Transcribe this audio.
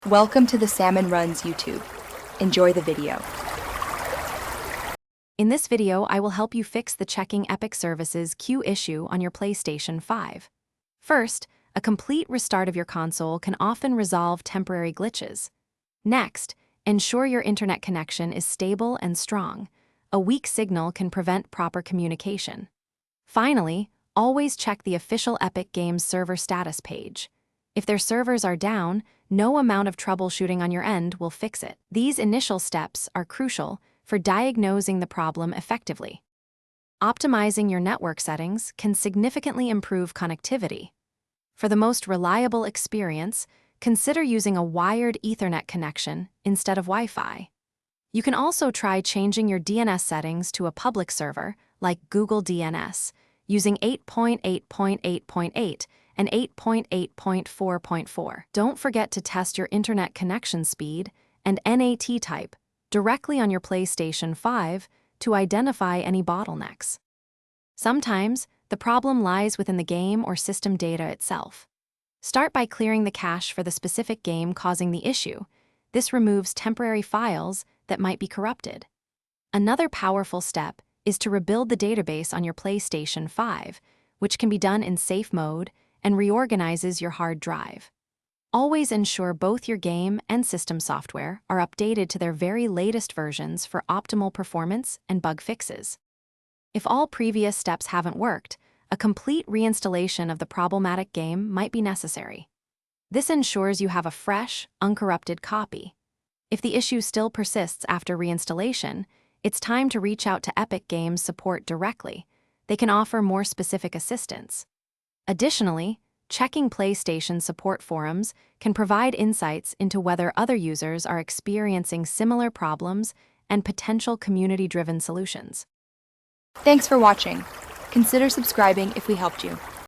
Welcome to the Salmon Runs YouTube. Enjoy the video. In this video, I will help you fix the checking Epic Services queue issue on your PlayStation 5. First, a complete restart of your console can often resolve temporary glitches. Next, ensure your internet connection is stable and strong. A weak signal can prevent proper communication. Finally, always check the official Epic Games server status page. If their servers are down, no amount of troubleshooting on your end will fix it. These initial steps are crucial for diagnosing the problem effectively. Optimizing your network settings can significantly improve connectivity. For the most reliable experience, consider using a wired Ethernet connection instead of Wi-Fi. You can also try changing your DNS settings to a public server, like Google DNS, using 8.8.8.8 and 8.8.4.4. Don't forget to test your internet connection speed and NAT type directly on your PlayStation 5 to identify any bottlenecks. Sometimes, the problem lies within the game or system data itself. Start by clearing the cache for the specific game causing the issue. This removes temporary files that might be corrupted. Another powerful step is to rebuild the database on your PlayStation 5, which can be done in safe mode and reorganizes your hard drive. Always ensure both your game and system software are updated to their very latest versions for optimal performance and bug fixes. If all previous steps haven't worked, a complete reinstallation of the problematic game might be necessary. This ensures you have a fresh, uncorrupted copy. If the issue still persists after reinstallation, it's time to reach out to Epic Games support directly. They can offer more specific assistance. Additionally, checking PlayStation support forums can provide insights into whether other users are experiencing similar problems and potential community-driven solutions. Thanks for watching. Consider subscribing if we helped you.